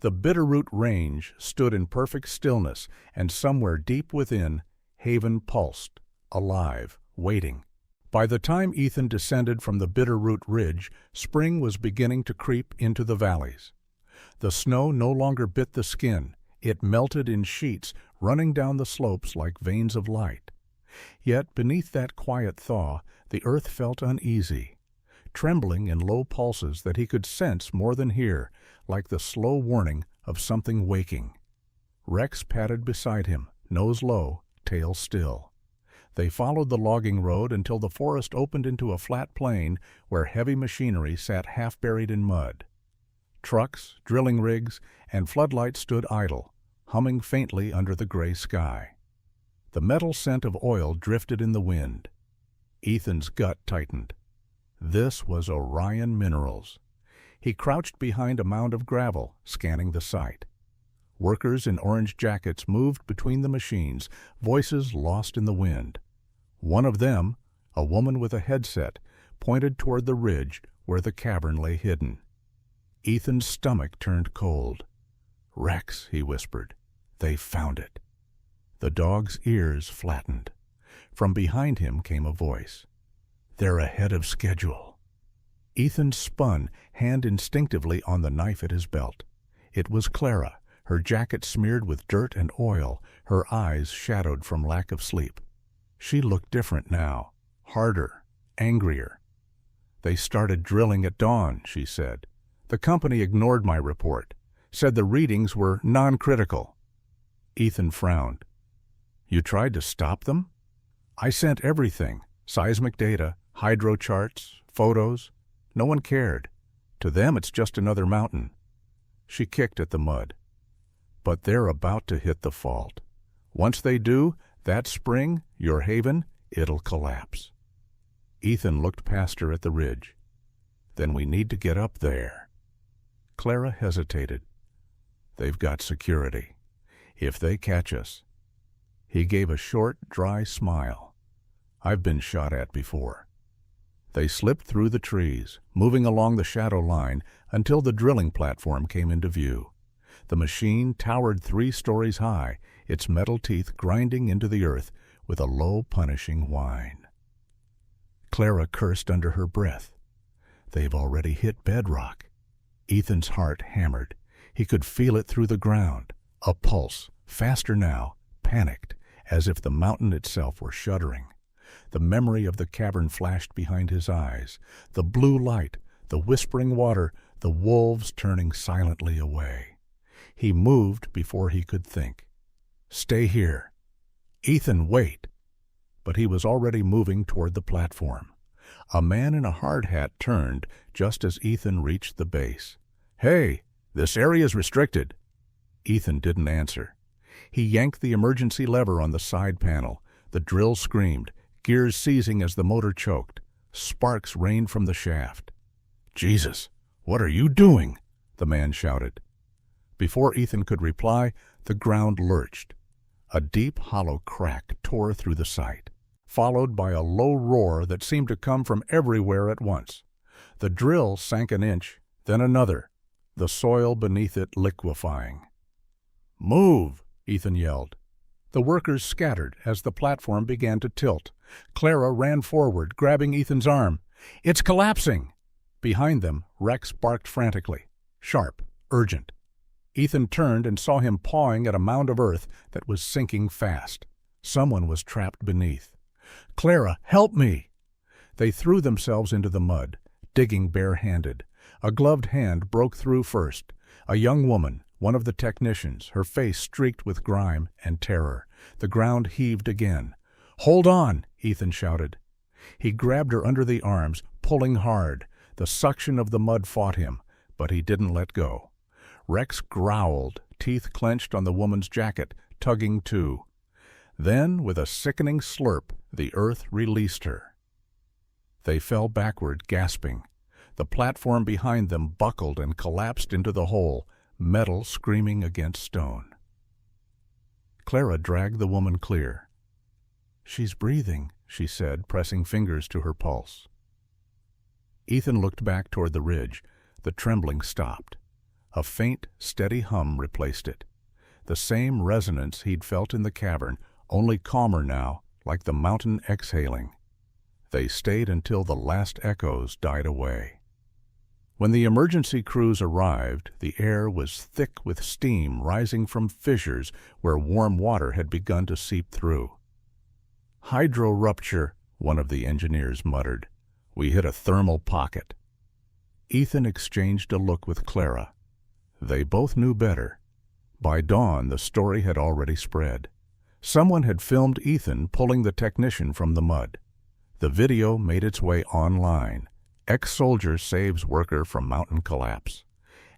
The Bitterroot Range stood in perfect stillness, and somewhere deep within, Haven pulsed, alive, waiting, By the time Ethan descended from the Bitterroot Ridge, spring was beginning to creep into the valleys. The snow no longer bit the skin. It melted in sheets, running down the slopes like veins of light. Yet beneath that quiet thaw, the earth felt uneasy, trembling in low pulses that he could sense more than hear, like the slow warning of something waking. Rex padded beside him, nose low, tail still. They followed the logging road until the forest opened into a flat plain where heavy machinery sat half-buried in mud. Trucks, drilling rigs, and floodlights stood idle, humming faintly under the gray sky. The metal scent of oil drifted in the wind. Ethan's gut tightened. This was Orion Minerals. He crouched behind a mound of gravel, scanning the site. Workers in orange jackets moved between the machines, voices lost in the wind. One of them, a woman with a headset, pointed toward the ridge where the cavern lay hidden. Ethan's stomach turned cold. "Rex," he whispered. "They found it." The dog's ears flattened. From behind him came a voice. "They're ahead of schedule." Ethan spun, hand instinctively on the knife at his belt. It was Clara, her jacket smeared with dirt and oil, her eyes shadowed from lack of sleep. She looked different now, harder, angrier. "They started drilling at dawn," she said. "The company ignored my report, said the readings were non-critical." Ethan frowned. "You tried to stop them?" "I sent everything, seismic data, hydro charts, photos. No one cared. To them it's just another mountain." She kicked at the mud. "But they're about to hit the fault. Once they do, that spring, your haven, it'll collapse." Ethan looked past her at the ridge. "Then we need to get up there." Clara hesitated. "They've got security. If they catch us—" He gave a short, dry smile. "I've been shot at before." They slipped through the trees, moving along the shadow line until the drilling platform came into view. The machine towered 3 stories high, its metal teeth grinding into the earth with a low, punishing whine. Clara cursed under her breath. "They've already hit bedrock." Ethan's heart hammered. He could feel it through the ground. A pulse, faster now, panicked, as if the mountain itself were shuddering. The memory of the cavern flashed behind his eyes. The blue light, the whispering water, the wolves turning silently away. He moved before he could think. "Stay here." "Ethan, wait." But he was already moving toward the platform. A man in a hard hat turned just as Ethan reached the base. "Hey, this area's restricted." Ethan didn't answer. He yanked the emergency lever on the side panel. The drill screamed, gears seizing as the motor choked. Sparks rained from the shaft. "Jesus, what are you doing?" the man shouted. Before Ethan could reply, the ground lurched. A deep, hollow crack tore through the site, followed by a low roar that seemed to come from everywhere at once. The drill sank an inch, then another, the soil beneath it liquefying. "Move!" Ethan yelled. The workers scattered as the platform began to tilt. Clara ran forward, grabbing Ethan's arm. "It's collapsing!" Behind them, Rex barked frantically. Sharp, urgent. Ethan turned and saw him pawing at a mound of earth that was sinking fast. Someone was trapped beneath. "Clara, help me!" They threw themselves into the mud, digging bare-handed. A gloved hand broke through first. A young woman, one of the technicians, her face streaked with grime and terror. The ground heaved again. "Hold on!" Ethan shouted. He grabbed her under the arms, pulling hard. The suction of the mud fought him, but he didn't let go. Rex growled, teeth clenched on the woman's jacket, tugging too. Then, with a sickening slurp, the earth released her. They fell backward, gasping. The platform behind them buckled and collapsed into the hole, metal screaming against stone. Clara dragged the woman clear. "She's breathing," she said, pressing fingers to her pulse. Ethan looked back toward the ridge. The trembling stopped. A faint, steady hum replaced it. The same resonance he'd felt in the cavern, only calmer now, like the mountain exhaling. They stayed until the last echoes died away. When the emergency crews arrived, the air was thick with steam rising from fissures where warm water had begun to seep through. "Hydro rupture," one of the engineers muttered. "We hit a thermal pocket." Ethan exchanged a look with Clara. They both knew better. By dawn, the story had already spread. Someone had filmed Ethan pulling the technician from the mud. The video made its way online. Ex-soldier saves worker from mountain collapse.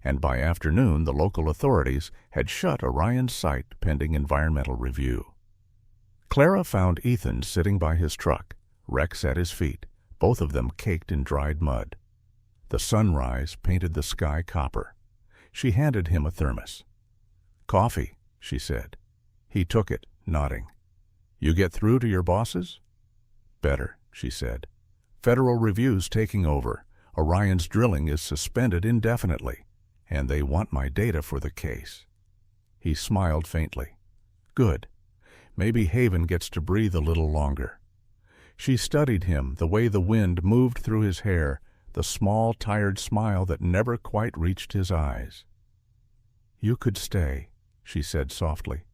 And by afternoon, the local authorities had shut Orion's site pending environmental review. Clara found Ethan sitting by his truck, Rex at his feet, both of them caked in dried mud. The sunrise painted the sky copper. She handed him a thermos. "Coffee," she said. He took it, nodding. "You get through to your bosses?" "Better," she said. "Federal review's taking over. Orion's drilling is suspended indefinitely, and they want my data for the case." He smiled faintly. "Good. Maybe Haven gets to breathe a little longer." She studied him, the way the wind moved through his hair, the small, tired smile that never quite reached his eyes. "You could stay," she said softly.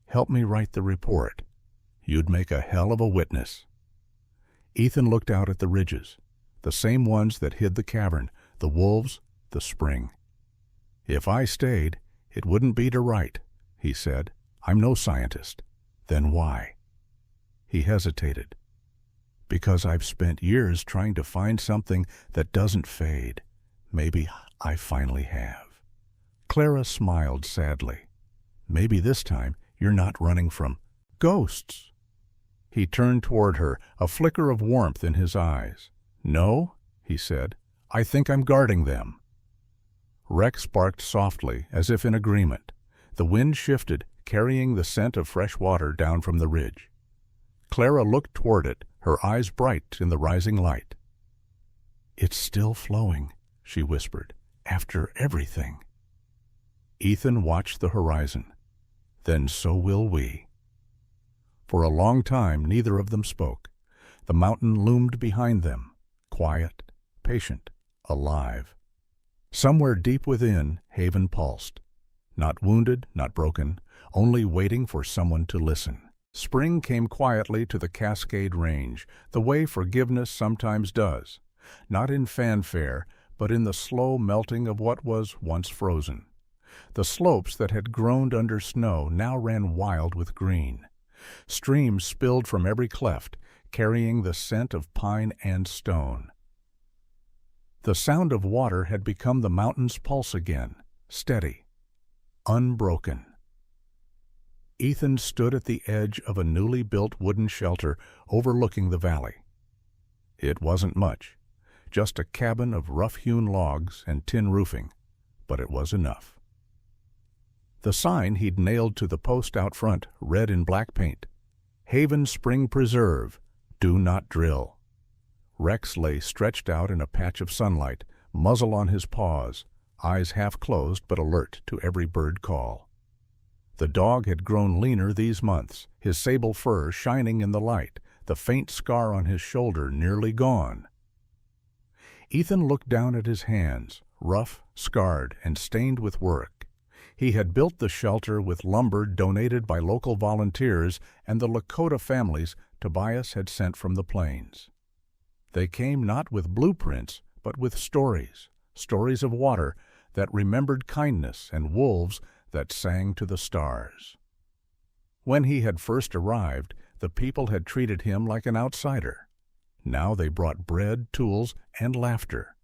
"Help me write the report. You'd make a hell of a witness." Ethan looked out at the ridges, the same ones that hid the cavern, the wolves, the spring. "If I stayed, it wouldn't be to write," he said. "I'm no scientist." "Then why?" He hesitated. "Because I've spent years trying to find something that doesn't fade. Maybe I finally have." Clara smiled sadly. "Maybe this time you're not running from ghosts." He turned toward her, a flicker of warmth in his eyes. "No," he said. "I think I'm guarding them." Rex barked softly, as if in agreement. The wind shifted, carrying the scent of fresh water down from the ridge. Clara looked toward it, her eyes bright in the rising light. "It's still flowing," she whispered, "after everything." Ethan watched the horizon. "Then so will we." For a long time, neither of them spoke. The mountain loomed behind them, quiet, patient, alive. Somewhere deep within, Haven pulsed. Not wounded, not broken, only waiting for someone to listen. Spring came quietly to the Cascade Range, the way forgiveness sometimes does. Not in fanfare, but in the slow melting of what was once frozen. The slopes that had groaned under snow now ran wild with green. Streams spilled from every cleft, carrying the scent of pine and stone. The sound of water had become the mountain's pulse again, steady, unbroken. Ethan stood at the edge of a newly built wooden shelter overlooking the valley. It wasn't much, just a cabin of rough-hewn logs and tin roofing, but it was enough. The sign he'd nailed to the post out front read in black paint, "Haven Spring Preserve, Do Not Drill." Rex lay stretched out in a patch of sunlight, muzzle on his paws, eyes half closed but alert to every bird call. The dog had grown leaner these months, his sable fur shining in the light, the faint scar on his shoulder nearly gone. Ethan looked down at his hands, rough, scarred, and stained with work. He had built the shelter with lumber donated by local volunteers and the Lakota families Tobias had sent from the plains. They came not with blueprints, but with stories, stories of water that remembered kindness and wolves that sang to the stars. When he had first arrived, the people had treated him like an outsider. Now they brought bread, tools, and laughter.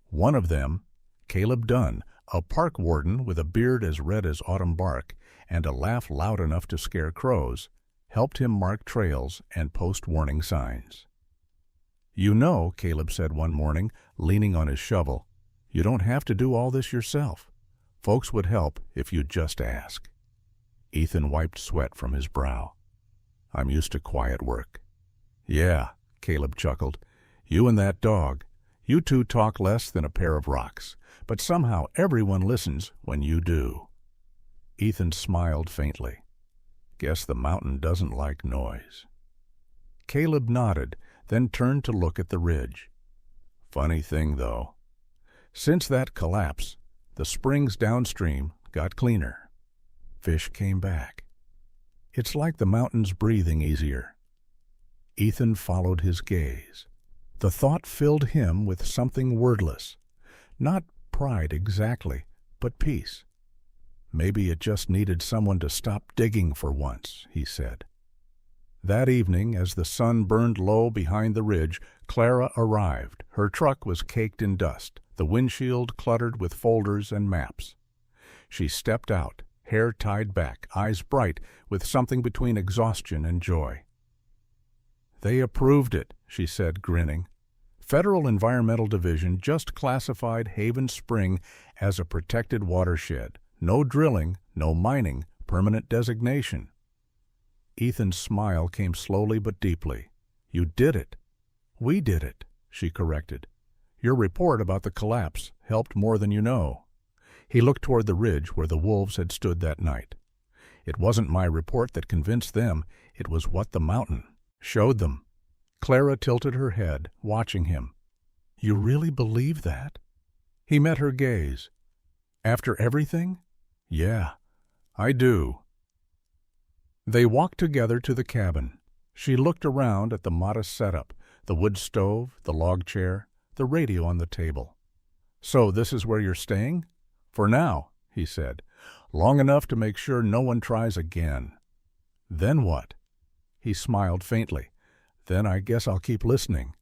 One of them, Caleb Dunn, a park warden with a beard as red as autumn bark and a laugh loud enough to scare crows, helped him mark trails and post warning signs. "You know," Caleb said one morning, leaning on his shovel, "you don't have to do all this yourself. Folks would help if you'd just ask." Ethan wiped sweat from his brow. "I'm used to quiet work." "Yeah," Caleb chuckled. "You and that dog. You two talk less than a pair of rocks, but somehow everyone listens when you do." Ethan smiled faintly. "Guess the mountain doesn't like noise." Caleb nodded, then turned to look at the ridge. Funny thing, though. Since that collapse, the springs downstream got cleaner. Fish came back. It's like the mountain's breathing easier. Ethan followed his gaze. The thought filled him with something wordless. Not pride exactly, but peace. Maybe it just needed someone to stop digging for once, he said. That evening, as the sun burned low behind the ridge, Clara arrived. Her truck was caked in dust, the windshield cluttered with folders and maps. She stepped out, hair tied back, eyes bright with something between exhaustion and joy. "They approved it," she said, grinning. Federal Environmental Division just classified Haven Spring as a protected watershed. No drilling, no mining, permanent designation. Ethan's smile came slowly but deeply. "You did it." "We did it," she corrected. "Your report about the collapse helped more than you know." He looked toward the ridge where the wolves had stood that night. "It wasn't my report that convinced them, it was what the mountain showed them." Clara tilted her head, watching him. "You really believe that?" He met her gaze. "After everything? Yeah, I do." They walked together to the cabin. She looked around at the modest setup, the wood stove, the log chair, the radio on the table. "So this is where you're staying?" "For now," he said. "Long enough to make sure no one tries again." "Then what?" He smiled faintly. "Then I guess I'll keep listening."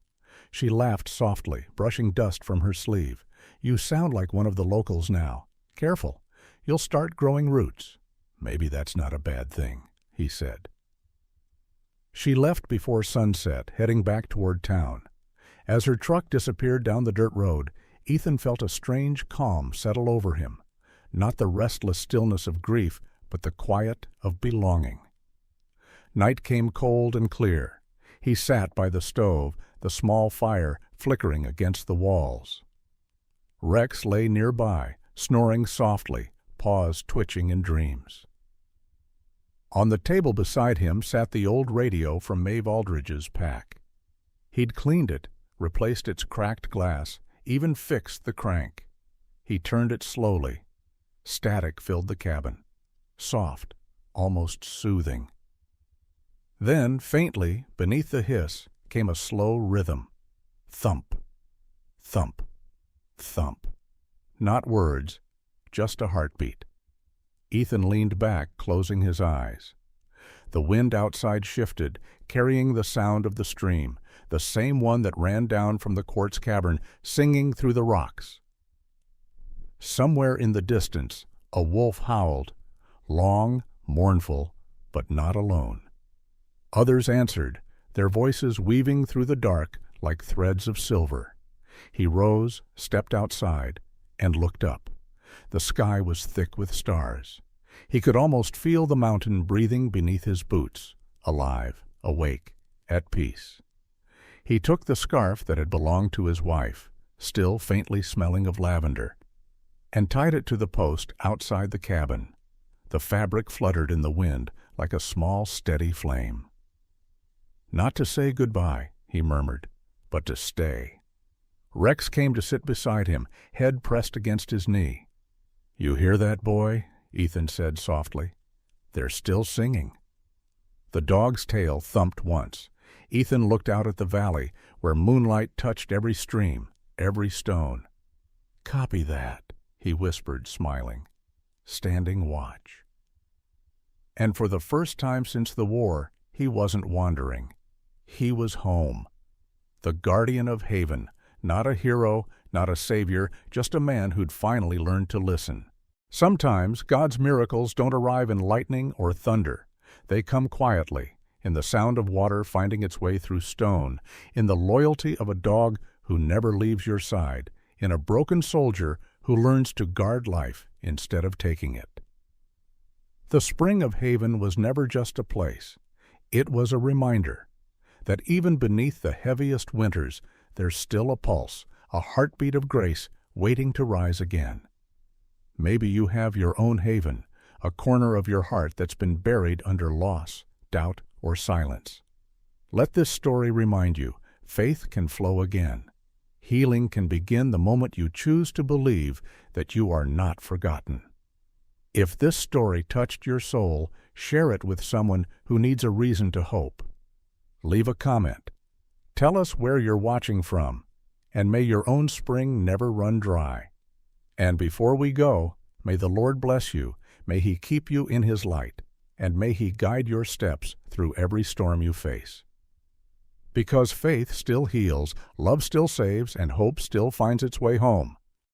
She laughed softly, brushing dust from her sleeve. "You sound like one of the locals now. Careful. You'll start growing roots." "Maybe that's not a bad thing," he said. She left before sunset, heading back toward town. As her truck disappeared down the dirt road, Ethan felt a strange calm settle over him. Not the restless stillness of grief, but the quiet of belonging. Night came cold and clear. He sat by the stove, the small fire flickering against the walls. Rex lay nearby, snoring softly, paws twitching in dreams. On the table beside him sat the old radio from Maeve Aldridge's pack. He'd cleaned it, replaced its cracked glass, even fixed the crank. He turned it slowly. Static filled the cabin. Soft, almost soothing. Then, faintly, beneath the hiss, came a slow rhythm. Thump, thump, thump. Not words, just a heartbeat. Ethan leaned back, closing his eyes. The wind outside shifted, carrying the sound of the stream, the same one that ran down from the quartz cavern, singing through the rocks. Somewhere in the distance, a wolf howled, long, mournful, but not alone. Others answered, their voices weaving through the dark like threads of silver. He rose, stepped outside, and looked up. The sky was thick with stars. He could almost feel the mountain breathing beneath his boots, alive, awake, at peace. He took the scarf that had belonged to his wife, still faintly smelling of lavender, and tied it to the post outside the cabin. The fabric fluttered in the wind like a small, steady flame. "Not to say goodbye," he murmured, "but to stay." Rex came to sit beside him, head pressed against his knee. "You hear that, boy?" Ethan said softly. "They're still singing." The dog's tail thumped once. Ethan looked out at the valley, where moonlight touched every stream, every stone. "Copy that," he whispered, smiling. "Standing watch." And for the first time since the war, he wasn't wandering. He was home. The guardian of Haven, not a hero, not a savior, just a man who'd finally learned to listen. Sometimes God's miracles don't arrive in lightning or thunder. They come quietly, in the sound of water finding its way through stone, in the loyalty of a dog who never leaves your side, in a broken soldier who learns to guard life instead of taking it. The spring of Haven was never just a place. It was a reminder that even beneath the heaviest winters, there's still a pulse, a heartbeat of grace waiting to rise again. Maybe you have your own haven, a corner of your heart that's been buried under loss, doubt, or silence. Let this story remind you, faith can flow again. Healing can begin the moment you choose to believe that you are not forgotten. If this story touched your soul, share it with someone who needs a reason to hope. Leave a comment. Tell us where you're watching from, and may your own spring never run dry. And before we go, may the Lord bless you, may He keep you in His light, and may He guide your steps through every storm you face. Because faith still heals, love still saves, and hope still finds its way home.